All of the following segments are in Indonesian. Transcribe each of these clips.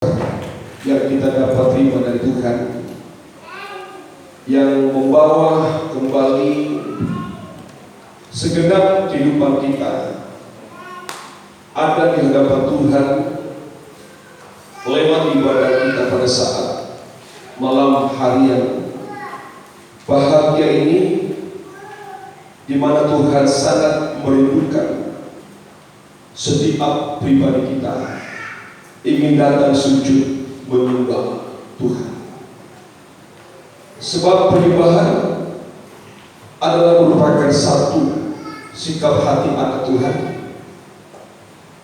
yang kita dapat terima dari Tuhan, yang membawa kembali segenap kehidupan kita ada di hadapan Tuhan lewat ibadah kita pada saat malam hari yang bahagia ini, di mana Tuhan sangat merindukan setiap pribadi kita ingin datang sujud menyembah Tuhan. Sebab penyembahan adalah merupakan satu sikap hati anak Tuhan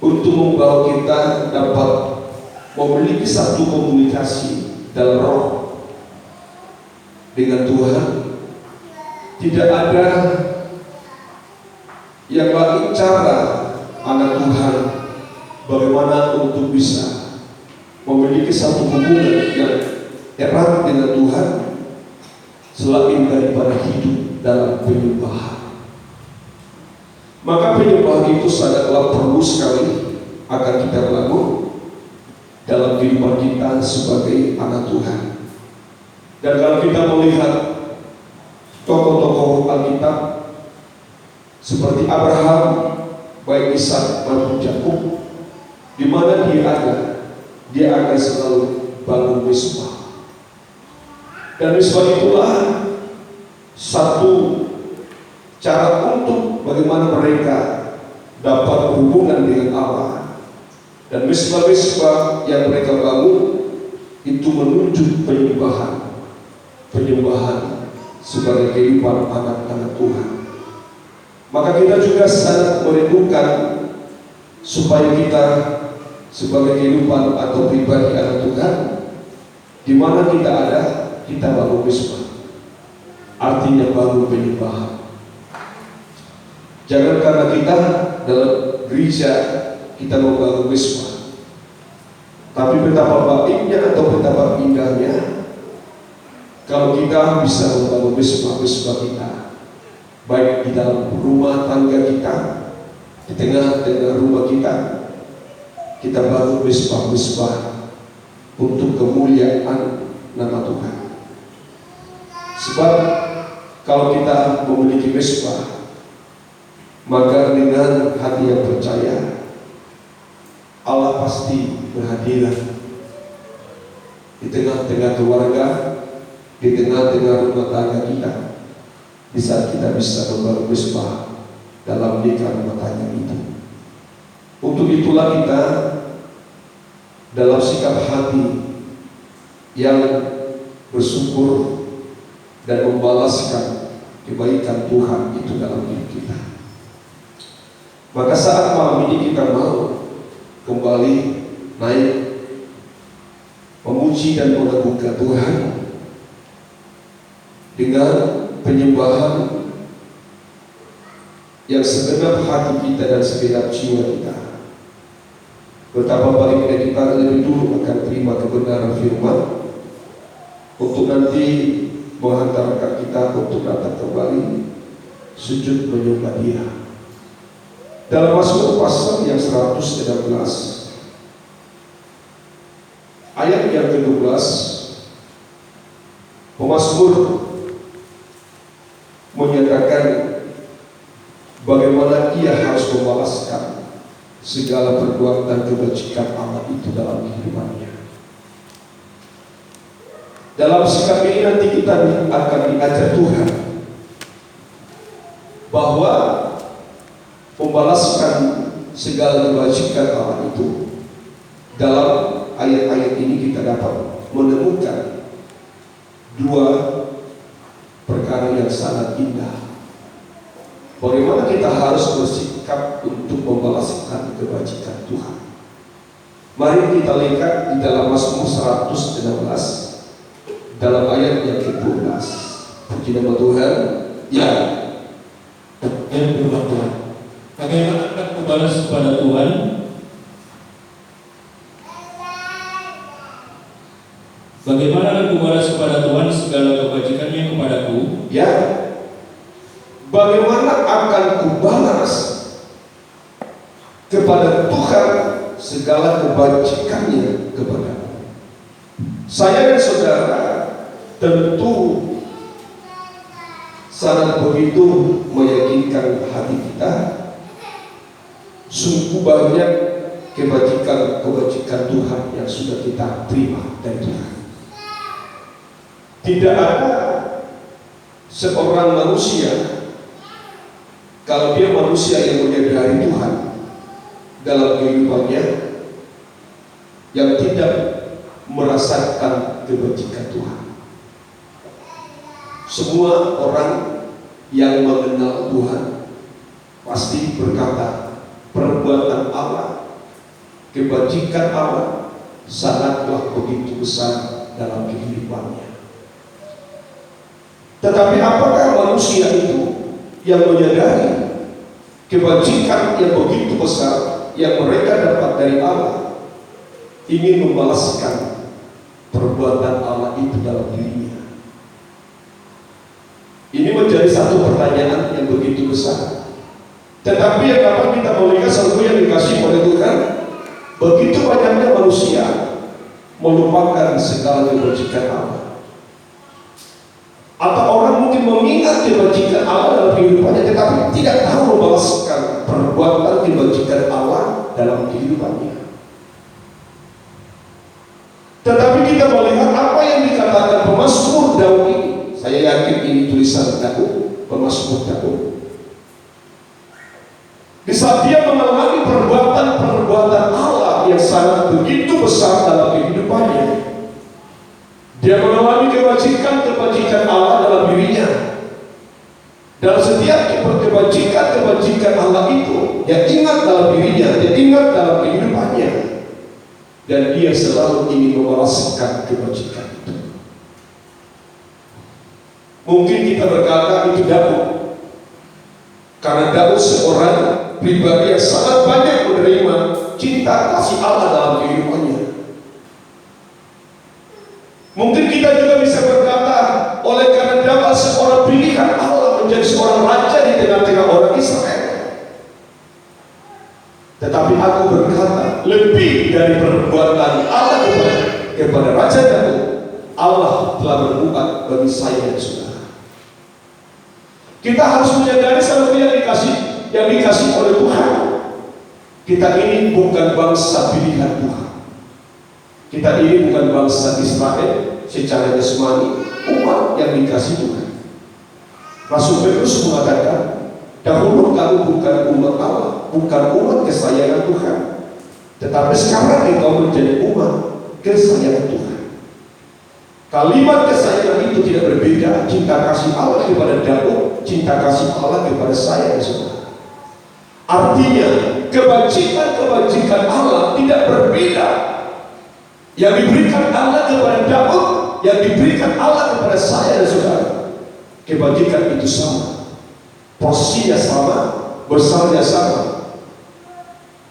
untuk membawa kita dapat memiliki satu komunikasi dalam roh dengan Tuhan. Tidak ada yang lain cara anak Tuhan bagaimana untuk bisa memiliki satu hubungan yang erat dengan Tuhan selain daripada hidup dalam penyembahan. Maka penyembahan itu sangatlah perlu sekali akan kita lakukan dalam kehidupan kita sebagai anak Tuhan. Dan kalau kita melihat tokoh-tokoh Alkitab seperti Abraham, baik Ishak maupun Yakub, di mana dia akan selalu bangun mezbah. Dan mezbah itulah satu cara untuk bagaimana mereka dapat berhubungan dengan Allah. Dan mezbah-mezbah yang mereka bangun itu menunjuk penyembahan sebagai kehidupan anak-anak Tuhan. Maka kita juga sangat merindukan supaya kita sebagai kehidupan atau pribadi anak Tuhan, di mana kita ada, kita bangun mezbah, artinya bangun penyembahan. Jangan karena kita dalam gereja kita mau bangun mezbah, tapi betapa baiknya atau betapa indahnya kalau kita bisa membangun mezbah kita, baik di dalam rumah tangga kita, di tengah-tengah rumah kita bangun mezbah untuk kemuliaan nama Tuhan. Sebab kalau kita memiliki mezbah, maka dengan hati yang percaya, Allah pasti berhadiran di tengah-tengah keluarga, di tengah-tengah rumah tangga kita, di saat kita bisa membangun mezbah dalam nikah rumah tangga itu. Untuk itulah kita dalam sikap hati yang bersyukur dan membalaskan kebaikan Tuhan itu dalam hidup kita. Maka saat malam ini kita mau kembali naik memuji dan mengagungkan Tuhan dengan penyembahan yang segenap hati kita dan segenap jiwa kita. Betapa baiknya kita lebih dulu akan terima kebenaran firman untuk nanti menghantarkan kita untuk datang kembali sujud menyembah Dia. Dalam Mazmur pasal yang 116 ayat yang ke-12, pemazmur menyatakan bagaimana ia harus membalaskan segala perbuatan kebajikan Allah itu dalam kehidupannya. Dalam sikap ini nanti kita akan diajar Tuhan bahwa membalaskan segala kebajikan Allah itu. Dalam ayat-ayat ini kita dapat menemukan dua perkara yang sangat indah. Bagaimana kita harus bersikap untuk membalaskan kebajikan Tuhan. Mari kita lihat di dalam Mazmur 116 dalam ayat yang ke-12. Puji nama Tuhan. Ya. Yang firman Tuhan. Bagaimana akan membalas kepada Tuhan? Bagaimana akan membalas kepada Tuhan segala kebajikannya kepadaku? Ya. Bagaimana akan kubalas kepada Tuhan segala kebajikannya kepadamu. Saya dan saudara tentu sangat begitu meyakinkan hati kita, sungguh banyak kebajikan Tuhan yang sudah kita terima dari Tuhan. Tidak ada seorang manusia, kalau dia manusia yang menyadari Tuhan dalam kehidupannya, yang tidak merasakan kebajikan Tuhan. Semua orang yang mengenal Tuhan pasti berkata, perbuatan Allah, kebajikan Allah sangatlah begitu besar dalam kehidupannya. Tetapi apakah manusia itu yang menyadari kebajikan yang begitu besar yang mereka dapat dari Allah, ingin membalaskan perbuatan Allah itu dalam dirinya? Ini menjadi satu pertanyaan yang begitu besar. Tetapi yang dapat kita melihat satu yang dikasih oleh Tuhan, begitu banyaknya manusia melupakan segala kebajikan Allah. Atau orang mungkin mengingat kebajikan Allah dalam kehidupannya, tetapi tidak tahu membalaskan perbuatan kebajikan Allah dalam kehidupannya. Tetapi kita melihat apa yang dikatakan pemazmur Daud ini. Saya yakin ini tulisan Daud, pemazmur Daud. Di saat dia mengalami perbuatan Allah yang sangat begitu besar dalam kehidupannya, dia mengalami kebajikan Allah dalam dirinya. Dan setiap kebajikan Allah itu, dia ingat dalam dirinya, dia ingat dalam kehidupannya, dan dia selalu ingin membalaskan kebajikan itu. Mungkin kita berkata itu Daud, karena Daud seorang pribadi yang sangat banyak menerima cinta kasih Allah dalam kehidupannya. Mungkin kita juga bisa berkata, oleh karena Daud seorang pilihan Allah menjadi seorang raja di tengah-tengah orang Israel. Tetapi aku berkata, lebih dari perbuatan Allah kepada Raja Daud, Allah telah berbuat bagi saya dan saudara. Kita harus menyadari satu yang dikasih oleh Tuhan. Kita ini bukan bangsa pilihan Tuhan. Kita ini bukan bangsa Israel secara jasmani, umat yang dikasih Tuhan. Rasul Petrus mengatakan, dahulu kamu bukan umat Allah, bukan umat kesayangan Tuhan, tetapi sekarang engkau menjadi umat kesayangan Tuhan. Kalimat kesayangan itu tidak berbeda. Cinta kasih Allah kepada Daud, cinta kasih Allah kepada saya dan saudara. Artinya kebajikan Allah tidak berbeda. Yang diberikan Allah kepada Daud, yang diberikan Allah kepada saya dan saudara, kebajikan itu sama, porsinya sama, besarnya sama.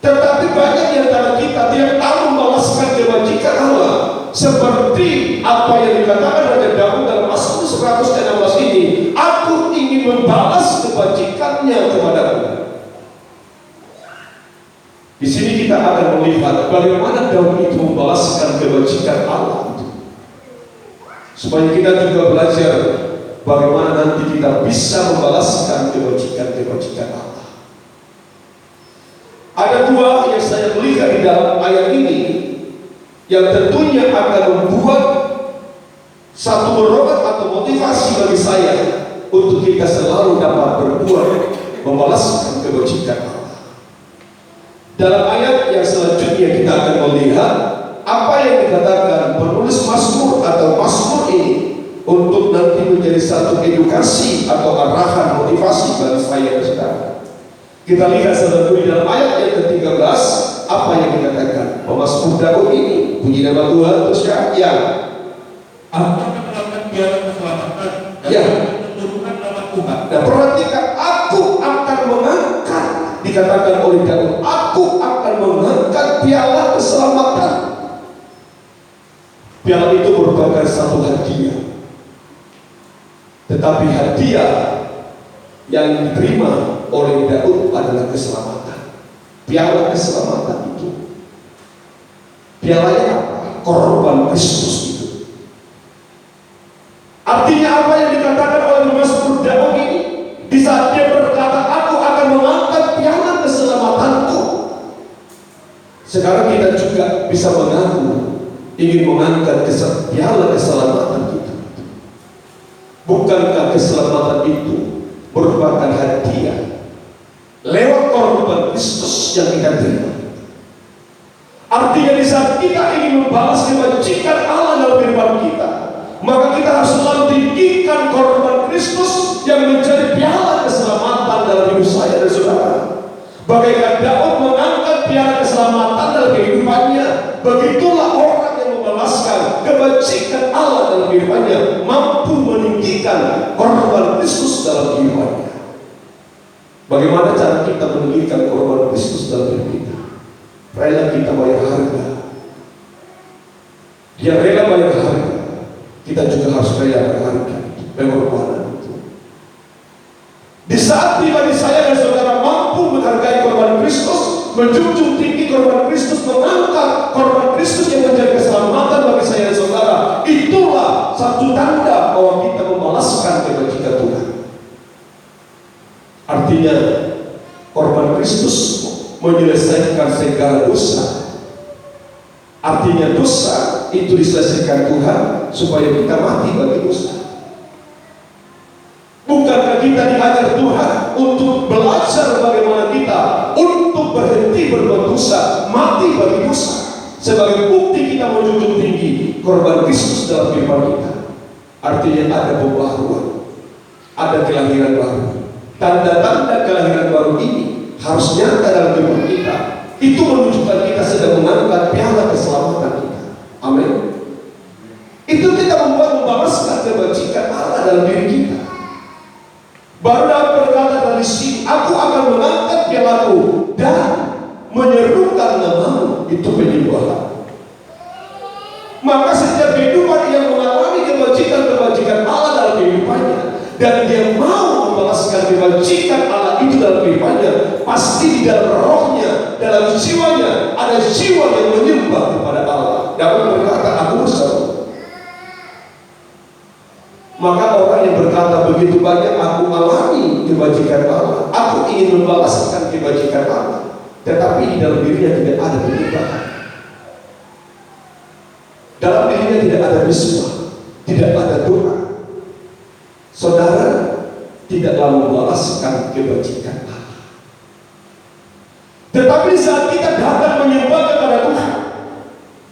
Tetapi banyak di antara kita tidak tahu membalaskan kebajikan Allah, seperti apa yang dikatakan oleh Daud dalam Mazmur 116 ini. Aku ingin membalas kebajikannya kepadaku. Di sini kita akan melihat bagaimana Daud itu membalaskan kebajikan Allah itu, supaya kita juga belajar bagaimana nanti kita bisa membalaskan kebajikan Allah. Ada dua yang saya melihat di dalam ayat ini, yang tentunya akan membuat satu dorongan atau motivasi bagi saya untuk kita selalu dapat berbuat membalaskan kebajikan Allah. Dalam ayat yang selanjutnya kita akan melihat apa yang dikatakan penulis Mazmur atau Mazmur ini untuk nanti menjadi satu edukasi atau arahan motivasi bagi saya dan saudara. Kita lihat selanjutnya dalam ayat yang ke-13 apa yang dikatakan pemazmur Daud ini. Puji nama Tuhan. Terus ya, aku akan melakukan piala keselamatan dan menurunkan nama Tuhan. Dan perhatikan, aku akan mengangkat, dikatakan oleh Daud, aku akan mengangkat piala keselamatan. Piala itu merupakan satu hadiah, tetapi hadiah yang diterima oleh Daud adalah keselamatan. Piala keselamatan itu, pialanya apa? Korban Kristus itu. bisa mengaku ingin mengangkat piala keselamatan kita? Bukankah keselamatan itu merupakan hadiah lewat korban Kristus yang kita terima? Artinya di saat kita ingin membalas kebajikan Allah dalam kehidupan kita, maka kita harus selalu tinggikan korban Kristus yang menjadi piala keselamatan dalam hidup saya dan saudara. Bagaikan Daud mengangkat piala keselamatan dalam kehidupannya, begitulah orang yang membalaskan kebajikan Allah dalam kehidupannya mampu meninggikan korban Kristus dalam kehidupannya. Bagaimana cara kita meninggikan korban Kristus dalam hidup kita? Rela kita bayar harga. Dia rela bayar harga, kita juga harus rela bayar harga pengorbanan itu. Di saat pribadi saya dan saudara mampu menghargai korban Kristus, menjunjung tinggi korban Kristus, mengangkat korban Kristus yang menjadi keselamatan bagi saya dan saudara, itulah satu tanda bahwa kita membalaskan kebajikan Tuhan. Artinya korban Kristus menyelesaikan segala dosa. Artinya dosa itu diselesaikan Tuhan supaya kita mati bagi dosa. Bukankah kita diajar Tuhan untuk belajar bagaimana kita untuk berhenti berbuat dosa, mati bagi dosa, sebagai bukti kita menjunjung tinggi korban Kristus dalam kehidupan kita. Artinya ada pembaharuan, ada kelahiran baru. Tanda-tanda kelahiran baru ini harus nyata dalam kehidupan kita. Itu menunjukkan kita sedang mengangkat piala keselamatan kita. Amin. Itu kita membalaskan kebajikan Allah dalam diri kita. Baru dapat berkata dari sini, aku akan mengangkat pialaku dan menyerukan namamu. Itu penyembahan. Maka setiap kehidupan yang mengalami kebajikan Allah dalam kehidupannya, dan dia mau membalaskan kebajikan Allah itu dalam kehidupannya, pasti di dalam rohnya, dalam jiwanya ada jiwa yang menyembah kepada Allah. Dapat berkata, aku berseru. Maka orang yang berkata begitu banyak, aku alami kebajikan Allah, aku ingin membalaskan kebajikan Allah, tetapi di dalam dirinya tidak ada penyembahan, dalam dirinya tidak ada risma, tidak ada doa. Saudara tidaklah membalaskan kebajikan Allah. Tetapi saat kita datang menyembah kepada Tuhan,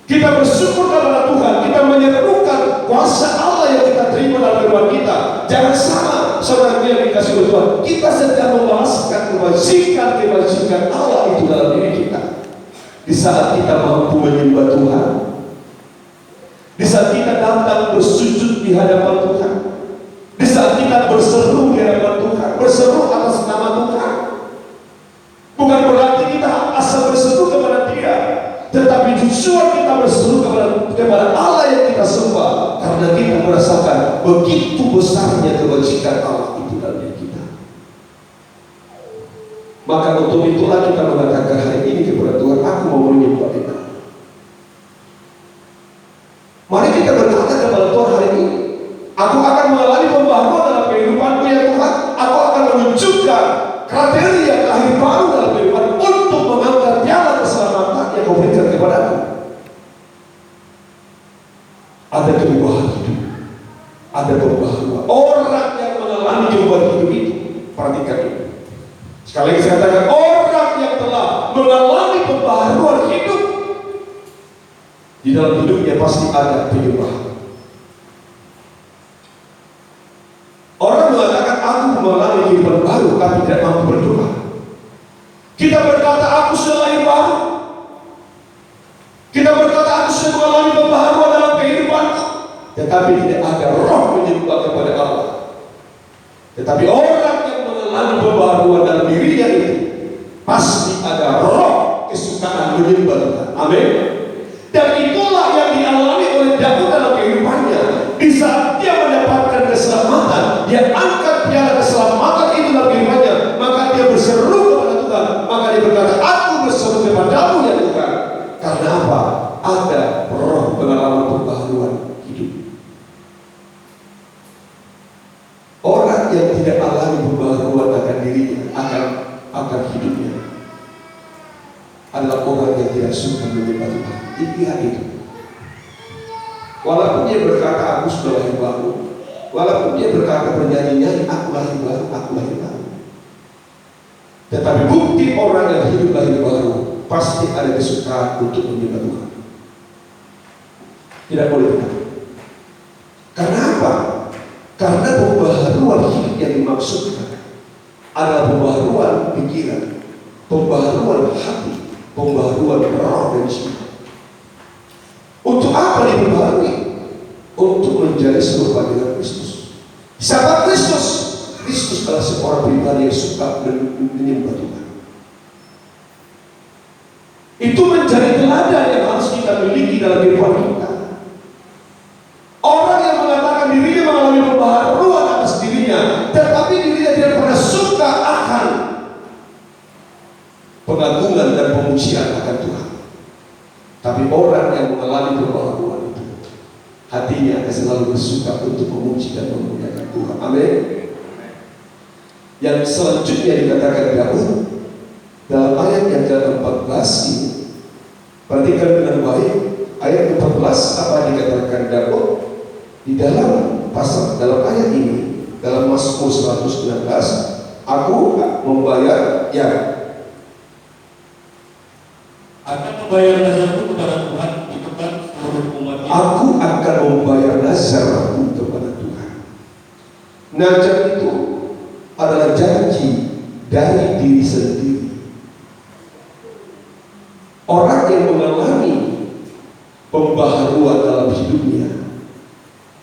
kita bersyukur kepada Tuhan, kita menyerukan kuasa Allah yang kita terima dalam kehidupan kita. Jangan sama, saudara yang dikasih oleh Tuhan, kita sedang membalaskan kebajikan Allah itu dalam diri kita. Di saat kita mampu menyembah Tuhan, di saat kita datang bersujud di hadapan Tuhan, di saat kita berseru di hadapan Tuhan, berseru atas nama Tuhan. Bukan berarti kita asal berseru kepada Dia, tetapi justru kita berseru kepada Allah yang kita sembah, karena kita merasakan begitu besarnya kebajikan Allah itu dalam diri kita. Maka untuk itulah kita mengatakan hari ini kepada Tuhan, aku mau menyembah Dia. Mari kita berkata kepada Tuhan hari ini, aku akan mengalami pembaharuan dalam kehidupanku ya Tuhan. Aku akan menunjukkan kriteria lahir baru dalam kehidupan untuk mengangkat piala keselamatan yang kau berikan kepadaku. Ada perubahan hidup, ada pembaharuan. Orang yang mengalami perubahan hidup itu, perhatikan ini. Sekali lagi saya katakan, orang yang telah mengalami pembaharuan hidup, di dalam hidupnya pasti ada perubahan. Orang mengatakan aku mengalami kehidupan baru tapi tidak mampu berdoa. Kita berkata aku sudah lahir baru. Kita berkata aku sudah mengalami pembaharuan dalam kehidupanku, tetapi tidak ada roh menyembah kepada Allah. Tetapi orang yang mengalami pembaharuan dalam dirinya itu pasti ada roh kesukaan menyembah Tuhan. Amin. Dan itulah yang dialami oleh Daud dalam kehidupannya. Di saat dia mendapatkan keselamatan, dia angkat piala keselamatan itu dalam kehidupannya, maka dia berseru kepada Tuhan. Maka dia berkata, aku berseru kepadamu ya Tuhan. Karena apa? Ada roh pengalaman pembaharuan hidup. Orang yang tidak alami pembaharuan akan dirinya, akan hidupnya, adalah orang yang tidak suka menyembah Tuhan. Lihat itu. Walaupun dia berkata, aku sudah lahir baru, walaupun dia berkata bernyanyi-nyanyi, aku lahir baru, aku lahir baru, tetapi bukti orang yang hidup lahir baru pasti ada kesukaan untuk menyembah Tuhan. Tidak boleh benar. Karena apa? Karena pembaharuan hidup yang dimaksudkan adalah pembaharuan pikiran, pembaharuan hati, pembaharuan roh dan jiwa. Untuk apa diperbaharui? Untuk menjadi serupa dengan Kristus. Siapa Kristus? Kristus adalah seorang pribadi yang suka menyembah Tuhan. Itu menjadi teladan yang harus kita miliki dalam kehidupan kita. Orang yang mengatakan dirinya mengalami pembaharuan atas dirinya, tetapi dirinya tidak pernah suka akan pengagungan dan pemujian akan Tuhan. Tapi orang yang mengalami pembaharuan itu, hatinya akan selalu bersuka untuk memuji dan memuliakan Tuhan. Amin. Yang selanjutnya dikatakan Daud dalam ayat yang ke-14 ini, perhatikan dengan baik. Ayat 14 apa dikatakan Daud di dalam ayat ini, dalam Mazmur 119, aku membayar akan membayar nazarku kepada Tuhan di depan seluruh umat. Aku akan membayar nazarku kepada Tuhan. Nazar itu adalah janji dari diri sendiri. Orang yang mengalami pembaharuan dalam hidupnya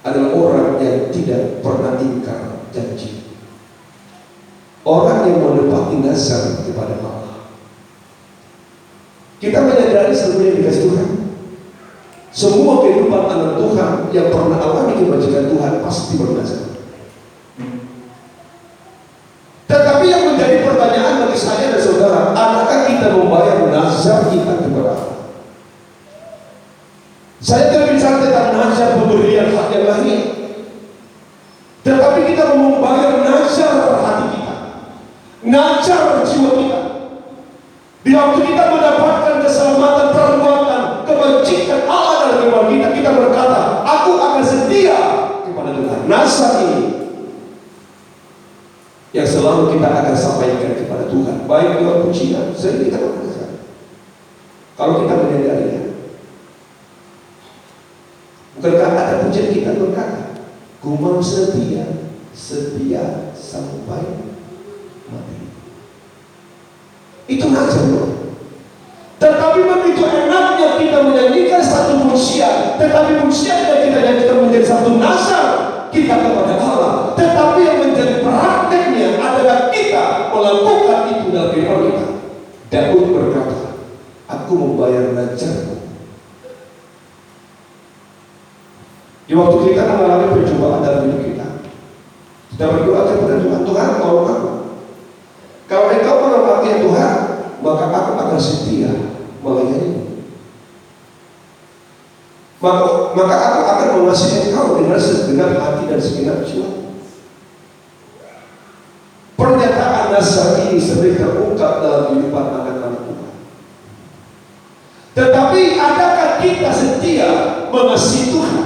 adalah orang yang tidak pernah ingkar janji. Orang yang menepati nazar kepada Allah. Kita menyadari seluruhnya dikasih Tuhan. Semua kehidupan anak Tuhan yang pernah alami kebajikan Tuhan pasti bernazar. Tetapi yang menjadi pertanyaan bagi saya dan saudara, adakah kita membayar nazar kita kepada Allah? Saya tidak bicara tentang nazar pemberian hak yang lahir, tetapi kita membayar nazar hati kita, nazar jiwa kita. Di waktu kita mendapatkan keselamatan, perbuatan, kebajikan Allah dalam kehidupan kita, kita berkata, aku akan setia kepada Tuhan. Nazar ini yang selalu kita akan sampaikan kepada Tuhan, baik lewat pujian, sering kita berkata, kalau kita menyadarinya. Bukankah ada pujian kita berkata, ku mau setia sampai mati. Itu nazar loh. Tetapi begitu enaknya kita menyanyikan satu pujian, tetapi pujian yang kita nyanyikan menjadi satu nazar kita kepada Allah. Tetapi yang menjadi prakteknya adalah kita melakukan itu dalam kehidupan kita. Daud berkata, aku membayar nazarku. Di waktu kita mengalami percobaan dalam hidup kita berdoa kepada Tuhan, Tuhan tolong aku. Kalau engkau menolong ya Tuhan, maka aku akan setia melayani. Maka aku akan mengasihi engkau dengan segenap hati dan segenap jiwa. Pernyataan nazar ini sering terungkap dalam kehidupan anak-anak Tuhan. Tetapi adakah kita setia mengasihi Tuhan?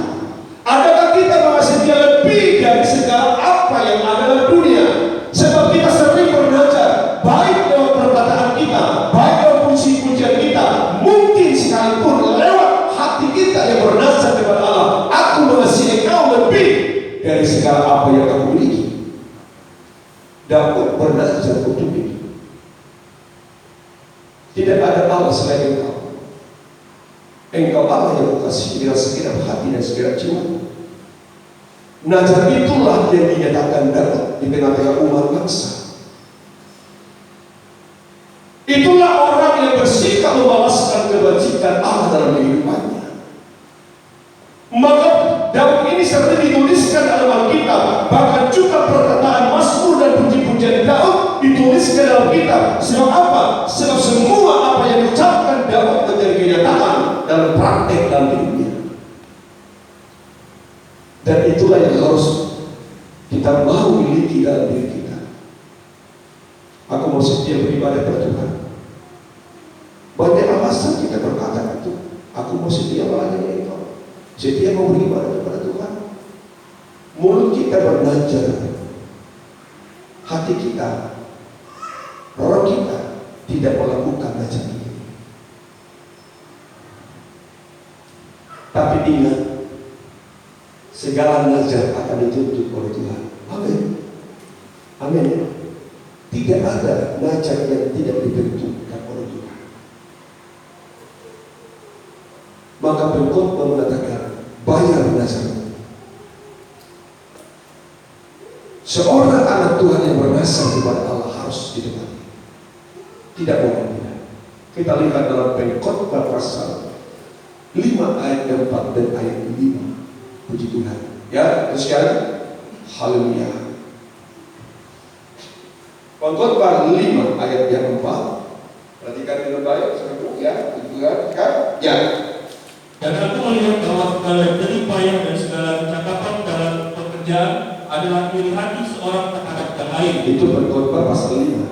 Adakah kita mengasihi Dia lebih dari segala apa yang ada dalam dunia? Sebab kita sering bernazar, baik lewat perkataan kita, baik lewat puji-pujian kita, mungkin sekalipun lewat hati kita yang bernazar kepada Allah, aku mengasihi Engkau lebih dari segala apa yang aku miliki. Daud bernazar untuk itu. Tidak ada Allah selain Engkau. Engkau Allah yang mengasihi dengan segenap hati dan segenap jiwa. Nazar itulah yang dinyatakan Daud di tengah-tengah umat bangsa. Itulah orang yang bersikap membalaskan kebajikan Allah dalam kehidupannya. Maka Daud ini sering dituliskan dalam Alkitab, bahkan juga perkataan Mazmur dan puji-pujian Daud dituliskan dalam kitab. Sebab apa? Sebab semua apa yang diucapkan Daud menjadi kenyataan dalam praktek dalam hidupnya. Dan itulah yang harus kita mau miliki dalam diri kita. Aku mau setia beribadah pada Tuhan. Banyak alasan kita berkata itu. Aku mau setia melayani Engkau, setia mau beribadah kepada Tuhan. Mulut kita belajar, hati kita, roh kita tidak melakukan ajaran ini. Tapi ingat, segala nazar akan dituntut oleh Tuhan. Amin. Amin. Tidak ada nazar yang tidak dibentukkan oleh Tuhan. Maka pengkhotbah mengatakan, bayar nazar. Seorang anak Tuhan yang bernazar kepada Allah harus ditepati. Tidak boleh tidak. Kita lihat dalam Pengkhotbah pasal 5 ayat 4 dan ayat 5. Puji Tuhan. Ya, teruskan. Haleluya. Pengkhotbah 5 ayat yang 4. Perhatikan dengan baik, saudaraku, ya. Puji Tuhan, kan? Ya. Dan aku melihat bahwa segala jerih payah dan segala kecakapan dalam pekerjaan adalah iri hati seorang terhadap yang lain. Itu Pengkhotbah pasal 5.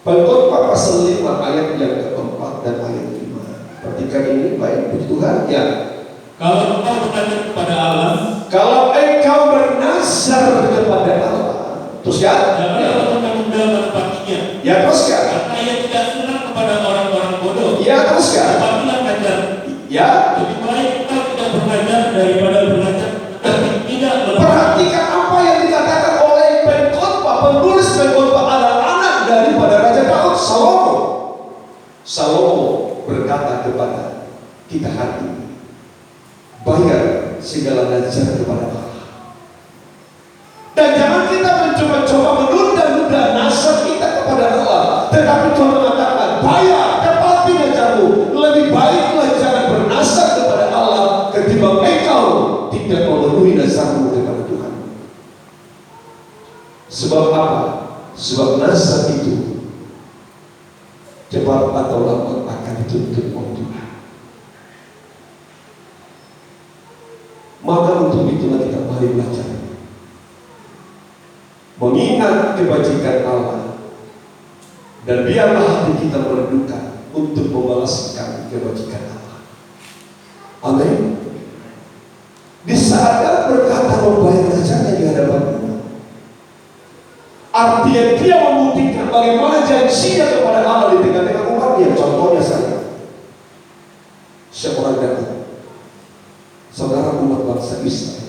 Pengkhotbah pasal 5 ayat yang keempat dan ayat 5. Perhatikan ini baik, puji Tuhan. Ya. Kalau engkau bernazar kepada Allah, kalau engkau bernazar kepada Allah, terus ya. janganlah menunda menepatinya. Ya teruskan. Karena ia tidak senang kepada orang-orang bodoh. Ya teruskan. Tetapilah belajar. Ya. Lebih baik engkau tidak belajar daripada belajar tetapi tidak belajar. Perhatikan apa yang dikatakan oleh pengkhotbah, penulis pengkhotbah adalah anak daripada Raja Daud, Salomo. Salomo berkata kepada kita hari ini, bayar segala nazar kepada Allah. Dan jangan kita mencoba-coba menunda-nunda nazar kita kepada Allah. Tetapi Tuhan mengatakan, bayar, tepati nazarmu. Lebih baiklah jangan bernazar kepada Allah ketimbang engkau tidak memenuhi nazarmu kepada Tuhan. Sebab apa? Sebab nazar itu cepat atau lambat akan dituntut oleh Tuhan. Maka untuk itulah kita mari belajar mengingat kebajikan Allah, dan biarlah hati kita merenungkan untuk membalaskan kebajikan Allah. Amin. Di saat Allah berkata membayar nazarnya di hadapan Allah, artinya dia membuktikan bagaimana janjinya kepada Allah di tengah-tengah umatnya. Contohnya seorang Daud, saudara umat bangsa Israel.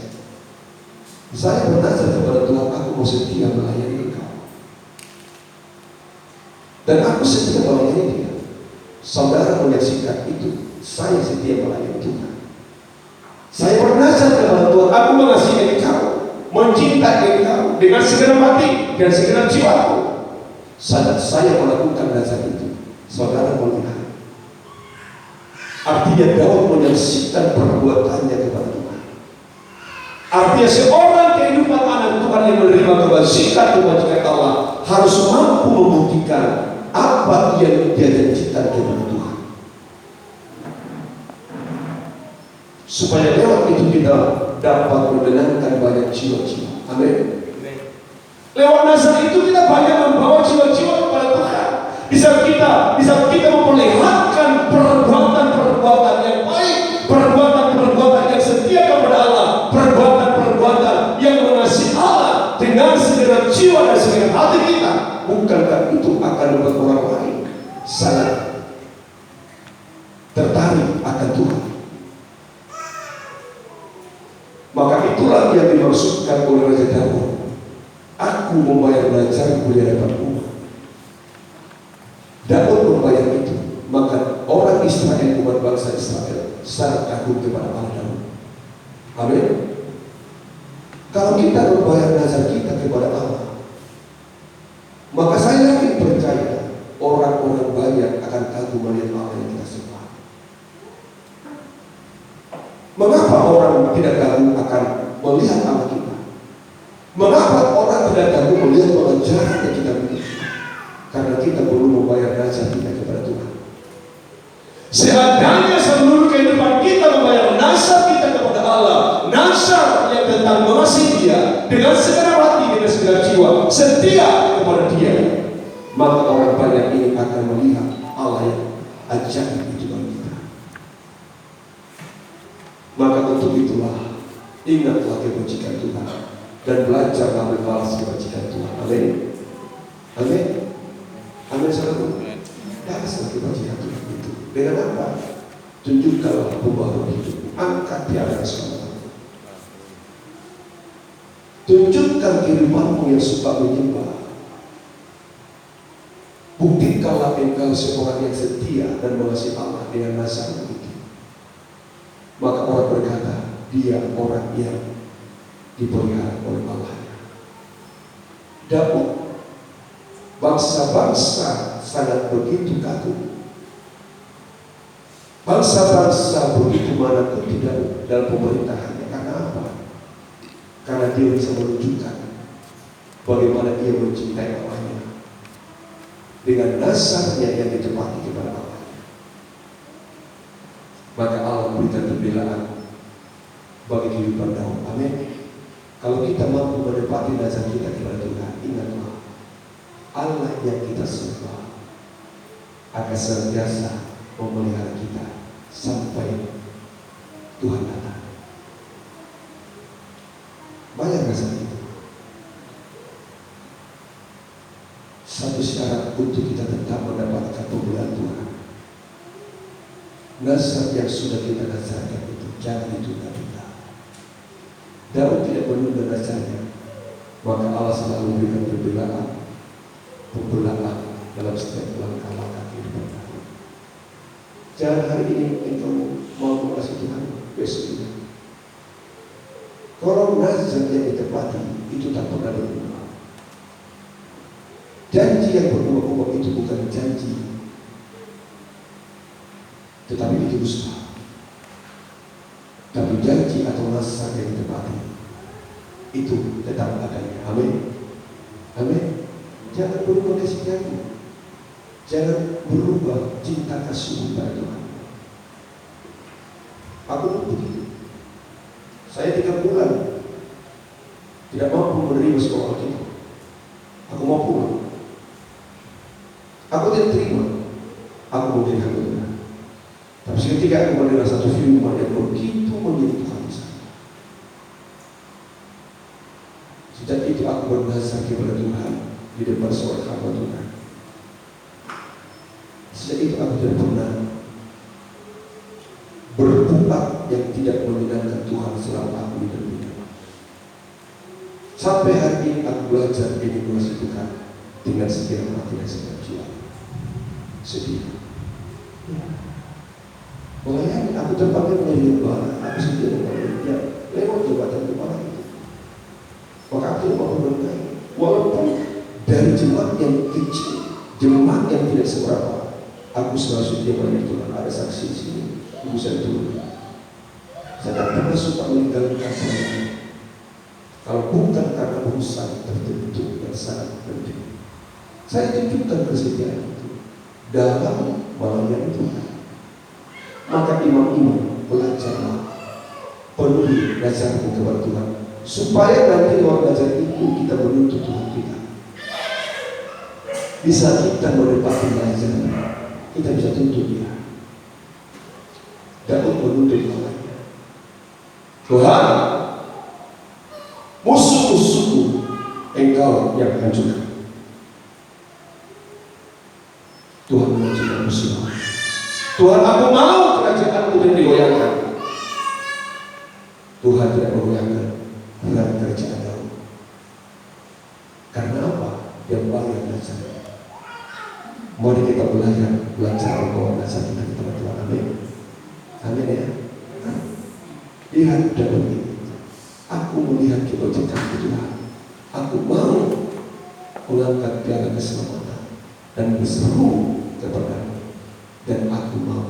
Saya bernazar kepada Tuhan, aku mau setia melayani Engkau, dan aku setia melayani Dia. Saudara menyaksikan itu, saya setia melayani Tuhan. Saya bernazar kepada Tuhan, aku mengasihi Engkau, mencintai Engkau dengan segenap hati dan segenap jiwaku. Saat saya melakukan nazar itu, saudara melihat, artinya Daud menyaksikan perbuatannya kepada Tuhan. Artinya seorang kehidupan anak Tuhan yang menerima kebajikan Allah harus mampu membuktikan apa yang dia janjikan kepada Tuhan, supaya lewat itu kita dapat menenangkan banyak jiwa-jiwa. Amin. Lewat nazar itu kita banyak membawa jiwa-jiwa kepada Tuhan. Bisa kita memperlihatkan perbuatan-perbuatan yang baik, perbuatan-perbuatan yang setia kepada Allah, perbuatan-perbuatan yang mengasihi Allah dengan segenap jiwa dan segenap hati kita. Bukankah itu akan membuat orang lain sangat tertarik akan Tuhan? Maka itulah yang dimaksudkan oleh Raja Daud. Aku membayar nazarku di hadapan umat. Daud membayar itu, maka orang Israel, umat bangsa Israel, sangat kagum kepada Allah Daud. Amin. Kalau kita membayar nazar kita kepada Allah, maka saya yakin percaya orang-orang banyak akan kagum melihat Allah yang kita sembah. Mengapa orang tidak kagum akan melihat Allah kita? Mengapa orang tidak kagum melihat pengajaran yang kita miliki? Karena kita perlu membayar nazar kita kepada Tuhan. Seandainya seluruh kehidupan kita membayar nazar kita kepada Allah, nazar yang tentang mengasihi Dia dengan segenap hati, dengan segenap jiwa, setia kepada Dia, maka orang banyak ini akan melihat Allah yang ajaib itu bagi kita. Maka untuk itulah ingatlah kebajikan Tuhan dan belajarlah membalas kebajikan Tuhan. Amin. Amin. Amin saudara. Balaslah kebajikan Tuhan itu. Dengan apa? Tunjukkanlah pembaharuan hidup. Angkat di atas sholat. Tunjukkan kehidupanmu yang suka menyembah. Buktikanlah engkau seorang yang setia dan mengasihi Allah dengan nazar itu. Maka orang berkata, dia orang yang dipelihara oleh Allah. Daud, bangsa-bangsa sangat begitu kagum. Bangsa-bangsa begitu manapun tidak dalam pemerintahannya. Karena apa? Karena dia bisa menunjukkan bagaimana dia mencintai Allahnya dengan dasarnya yang ditepati kepada Allah. Maka Allah berikan pembelaan bagi kehidupan Daud. Amin. Kalau kita mampu menepati dasar kita kepada Tuhan, ingatlah Allah yang kita sembah akan senantiasa memelihara kita sampai Tuhan datang. Banyak dasar itu. Satu syarat untuk kita tetap mendapatkan pembelaan Tuhan. Nazar yang sudah kita nazarkan itu jangan ditunda-tunda. Daud tidak menunda nazarnya, maka Allah selalu memberikan pembelaan dalam setiap langkah-langkah kehidupan Daud. Jangan hari ini engkau mau mengasihi Tuhan, besok ini. Kalau nazar yang ditepati itu tak pernah berubah. Janji yang berubah-ubah itu bukan janji, tetapi itu dusta. Tapi janji atau nazar yang ditepati itu tetap adanya. Amin. Amin. Jangan berubah kesetiaanmu. Jangan berubah cinta kasihmu pada Tuhan. Aku pun begitu. Saya 3 bulan tidak mampu menerima sekolah itu. Aku mau pulang. Aku tidak terima. Aku mau jadi hamba Tuhan. Tapi seketika aku mendengar satu firman yang begitu menyentuh hati saya. Sejak itu aku bernazar kepada Tuhan di depan seorang hamba Tuhan. Sejak itu aku tidak pernah berbuat yang tidak menyenangkan Tuhan selama aku di dunia. Sampai hari ini aku belajar ini mengasihi Tuhan dengan segenap hati dan segenap jiwa. Sedih. Melayani aku tempatnya menjadi gembala. Aku sendiri dia lewat jabatan gembala itu. Maka aku mau berkata, walaupun dari jemaat yang kecil, jemaat yang tidak seberapa, aku selalu setia melayani Tuhan. Ada saksi di sini, ibu saya turun. Saya tak pernah suka meninggalkan pelayanan. Kalau bukan karena urusan tertentu yang sangat penting, saya tunjukkan kesetiaan itu dalam melayani Tuhan. Maka imam-imam belajarlah penuhi nazarmu kepada Tuhan, supaya nanti lewat nazar itu kita menuntut Tuhan kita. Bisa kita menepati nazar, kita bisa tuntut Dia. Daud menuntut Allahnya. Tuhan, musuh-musuhku Engkau yang hancurkan. Tuhan mengajarkan musuh. Tuhan, aku mau kerajaanmu tidak digoyahkan. Tuhan tidak menggoyahkan kerajaan Daud. Karena apa? Dia bayar nazar. Mari kita belajar bahwa nazar kita kepada Tuhan. Amin. Amin ya. Lihat Daud ini. Aku melihat kebajikan Tuhan. Aku mau mengangkat piala keselamatan dan berseru kepada, dan aku mau